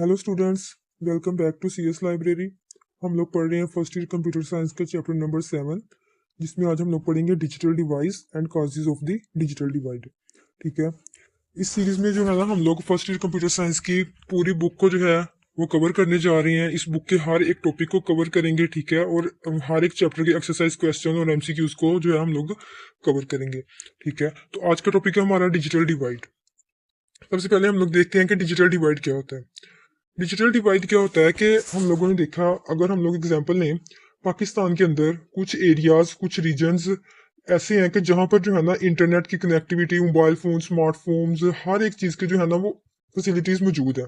Hello students, welcome back to CS library. हम लोग पढ़ रहे हैं फर्स्ट ईयर कंप्यूटर साइंस का चैप्टर नंबर 7, जिसमें आज हम लोग पढ़ेंगे digital device and causes of the digital divide. ठीक है। इस सीरीज में जो है ना, हम लोग फर्स्ट ईयर कंप्यूटर साइंस की पूरी बुक को जो है वो कवर करने जा रहे हैं। इस बुक के हर एक टॉपिक को कवर करेंगे। ठीक है। और हर एक चैप्टर के एक्सरसाइज क्वेश्चन और एमसीक्यूज को जो है हम लोग कवर करेंगे। ठीक है। तो आज का टॉपिक है हमारा डिजिटल डिवाइड। सबसे पहले हम लोग देखते हैं कि डिजिटल डिवाइड क्या होता है। डिजिटल डिवाइड क्या होता है कि हम लोगों ने देखा, अगर हम लोग एग्जांपल लें, पाकिस्तान के अंदर कुछ एरियाज, कुछ रीजन्स ऐसे हैं कि जहां पर जो है ना इंटरनेट की कनेक्टिविटी, मोबाइल फोन, स्मार्टफोन्स, हर एक चीज के जो है ना वो फैसिलिटीज मौजूद है।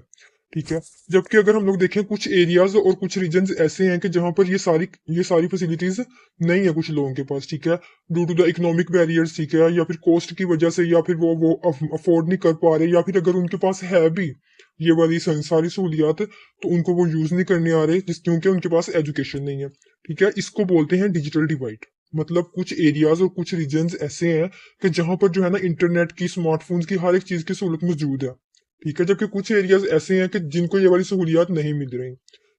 ठीक है। जबकि अगर हम लोग देखें, कुछ एरियाज और कुछ रीजन्स ऐसे हैं कि जहां पर ये सारी फैसिलिटीज नहीं है कुछ लोगों के पास। ठीक है। Due to the economic barriers. ठीक है। या फिर कॉस्ट की वजह से, या फिर वो अफोर्ड नहीं कर पा रहे, या फिर अगर उनके पास है भी ये वाली सारी सहूलियात, तो उनको वो यूज नहीं करने आ रहे क्योंकि उनके पास एजुकेशन नहीं है। ठीक है। इसको बोलते हैं डिजिटल डिवाइड। मतलब कुछ एरियाज और कुछ रीजन्स ऐसे हैं कि जहां पर जो है ना इंटरनेट की, स्मार्टफोन्स की, हर एक चीज की सहूलत मौजूद है। ठीक है। जबकि कुछ एरियाज ऐसे हैं कि जिनको ये वाली सहूलियात नहीं मिल रही।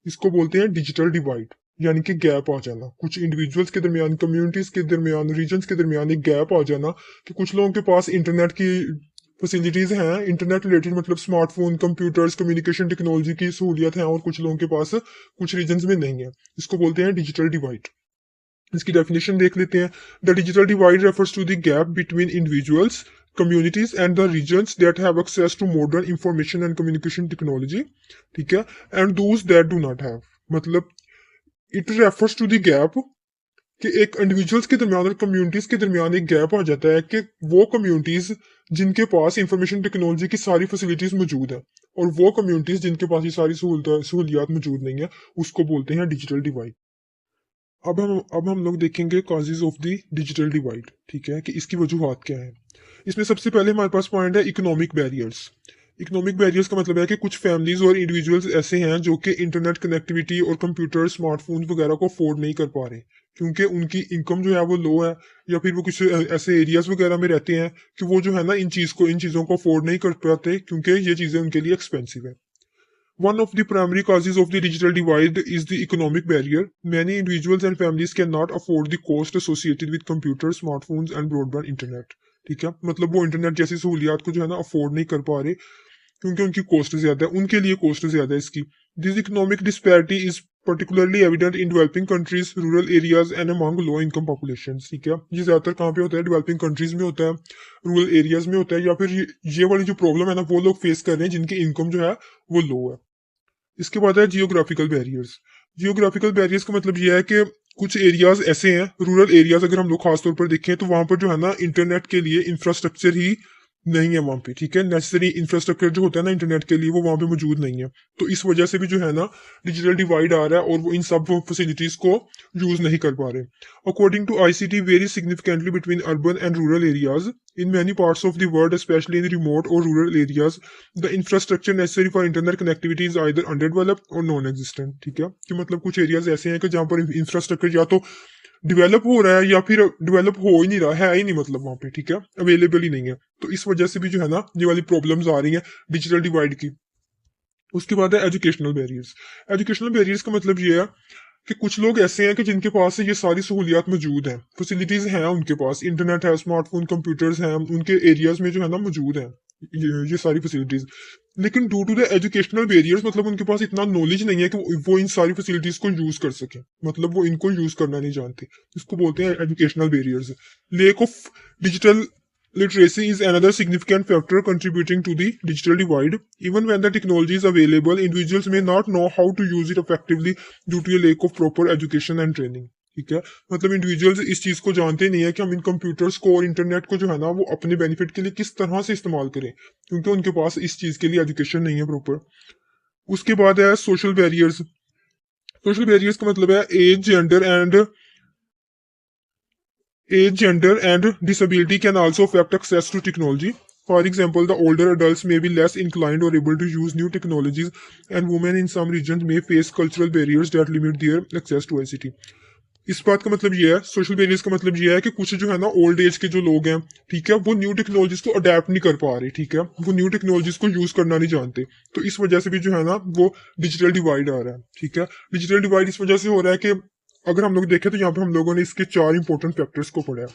इसको बोलते हैं डिजिटल डिवाइड, यानी कि गैप आ जाना। कुछ इंडिविजुअल्स के दरमियान, कम्युनिटीज के दरमियान, रीजन्स के दरमियान एक गैप आ जाना कि कुछ लोगों के पास इंटरनेट की फैसिलिटीज हैं, इंटरनेट रिलेटेड, मतलब स्मार्टफोन, कंप्यूटर्स, कम्युनिकेशन टेक्नोलॉजी की सहूलियत है, और कुछ लोगों के पास कुछ रीजन्स में नहीं है। इसको बोलते हैं डिजिटल डिवाइड। इसकी डेफिनेशन देख लेते हैं। The digital divide refers to the gap between individuals, communities and the regions that have access to modern information and communication technology. ठीक है। and those that do not have, मतलब it refers to the gap कि एक individuals के दरमियान और communities के दरमियान एक गैप आ जाता है कि वो कम्युनिटीज जिनके पास इंफॉर्मेशन टेक्नोलॉजी की सारी फैसिलिटीज मौजूद है, और वो कम्युनिटीज जिनके पास ये सारी सहूलियात मौजूद नहीं है, उसको बोलते हैं डिजिटल डिवाइड। अब हम लोग देखेंगे causes of the digital divide. ठीक है, कि इसकी वजूहत क्या है। इसमें सबसे पहले हमारे पास पॉइंट है इकोनॉमिक बैरियर्स। इकोनॉमिक बैरियर्स का मतलब है कि कुछ फैमिलीज और इंडिविजुअल्स ऐसे हैं जो कि इंटरनेट कनेक्टिविटी और कंप्यूटर, स्मार्टफोन वगैरह को अफोर्ड नहीं कर पा रहे, क्योंकि उनकी इनकम जो है वो लो है, या फिर वो कुछ ऐसे एरियाज वगैरह में रहते हैं कि वो जो है ना इन चीज़ों को अफोर्ड नहीं कर पाते, क्योंकि ये चीज़ें उनके लिए एक्सपेंसिव है। One of the primary causes of the digital divide is the economic barrier. Many individuals and families cannot afford the cost associated with computers, smartphones and broadband internet. ठीक है। मतलब वो इंटरनेट जैसी सहूलियात को जो है ना अफोर्ड नहीं कर पा रहे, क्योंकि उनकी कॉस्ट ज्यादा है, उनके लिए कॉस्ट ज्यादा है इसकी। This economic disparity is particularly evident in developing countries, rural areas and among low income populations. ठीक है। ये ज्यादातर कहाँ पे होता है? डेवलपिंग कंट्रीज में होता है, रूरल एरियाज में होता है, या फिर ये वाली जो प्रॉब्लम है ना, वो लोग फेस कर रहे हैं जिनकी इनकम जो है वो लो है। इसके बाद है जियोग्राफिकल बैरियर्स। जियोग्राफिकल बैरियर्स का मतलब यह है कि कुछ एरियाज ऐसे हैं, रूरल एरियाज अगर हम लोग खासतौर पर देखें, तो वहां पर जो है ना इंटरनेट के लिए इंफ्रास्ट्रक्चर ही नहीं है वहां पे। ठीक है। नेसेसरी इंफ्रास्ट्रक्चर जो होता है ना इंटरनेट के लिए, वो वहां पे मौजूद नहीं है। तो इस वजह से भी जो है ना डिजिटल डिवाइड आ रहा है, और वो इन सब फैसिलिटीज को यूज नहीं कर पा रहे। According to ICT very significantly between urban and rural areas in many parts of the world, especially in the remote or rural areas, the infrastructure necessary for internet connectivity is either underdeveloped or non-existent. ठीक है। कि मतलब कुछ areas ऐसे हैं कि जहाँ पर इंफ्रास्ट्रक्चर या तो डेवलप हो रहा है, या फिर डेवलप हो ही नहीं रहा है ही नहीं, मतलब वहां पे। ठीक है। अवेलेबल ही नहीं है। तो इस वजह से भी जो है ना ये वाली प्रॉब्लम्स आ रही हैं डिजिटल डिवाइड की। उसके बाद है एजुकेशनल बैरियर्स। एजुकेशनल बैरियर्स का मतलब ये है कि कुछ लोग ऐसे हैं कि जिनके पास ये सारी सहूलियात मौजूद हैं, फैसिलिटीज हैं, उनके पास इंटरनेट है, स्मार्टफोन, कंप्यूटर्स हैं, उनके एरियाज में जो है ना मौजूद है ये सारी फैसिलिटीज। लेकिन due to the educational barriers, मतलब उनके पास इतना नॉलेज नहीं है कि वो इन सारी फैसिलिटीज को यूज कर सके, मतलब वो इनको यूज करना नहीं जानते। इसको बोलते हैं educational barriers. Lake of digital literacy is another significant factor contributing to the digital divide. Even when the technology is available, individuals may not know how to use it effectively due to a lack of proper education and training. ठीक है। मतलब individuals इस चीज को जानते नहीं है कि हम इन कंप्यूटर्स को और इंटरनेट को जो है ना वो अपने बेनिफिट के लिए किस तरह से इस्तेमाल करें, क्योंकि उनके पास इस चीज के लिए एजुकेशन नहीं है प्रॉपर। उसके बाद है सोशल बैरियर्स। सोशल बैरियर्स का मतलब है age, gender, and disability can also affect access to technology. For example, the older adults may be less inclined or able to use new technologies, and women in some regions may face cultural barriers that limit their access to ICT. इस बात का मतलब ये है, social barriers का मतलब ये है कि कुछ जो है ना ओल्ड एज के जो लोग हैं, ठीक है, वो न्यू टेक्नोलॉजीज को अडेप्ट नहीं कर पा रहे, ठीक है, वो न्यू टेक्नोलॉजीज को यूज करना नहीं जानते। तो इस वजह से भी जो है ना वो डिजिटल डिवाइड आ रहा है, ठीक है। डिजिटल डिवाइड इस वजह से हो रहा है कि अगर हम लोग देखें तो यहाँ पे हम लोगों ने इसके 4 इंपॉर्टेंट फैक्टर्स को पढ़ा है,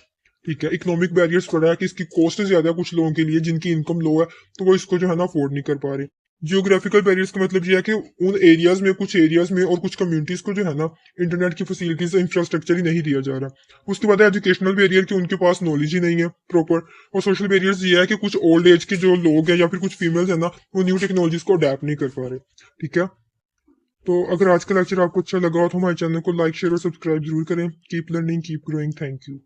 ठीक है। इकोनॉमिक बैरियर्स पढ़ा है कि इसकी कॉस्ट ज्यादा है कुछ लोगों के लिए जिनकी इनकम लो है, तो वो इसको जो है ना अफोर्ड नहीं कर पा रहे। जियोग्राफिकल बैरियर्स का मतलब ये है कि उन एरियाज में, कुछ एरियाज में और कुछ कम्युनिटीज को जो है ना इंटरनेट की फैसिलिटीज इंफ्रास्ट्रक्चर ही नहीं दिया जा रहा। उसके बाद एजुकेशनल बैरियर कि उनके पास नॉलेज ही नहीं है प्रॉपर। और सोशल बैरियर्स ये है कि कुछ ओल्ड एज के जो लोग हैं या फिर कुछ फीमेल्स है ना, वो न्यू टेक्नोलॉजीज को अडेप्ट नहीं कर पा रहे, ठीक है। तो अगर आज का लेक्चर आपको अच्छा लगा हो तो हमारे चैनल को लाइक शेयर और सब्सक्राइब जरूर करें। Keep learning, keep growing. Thank you.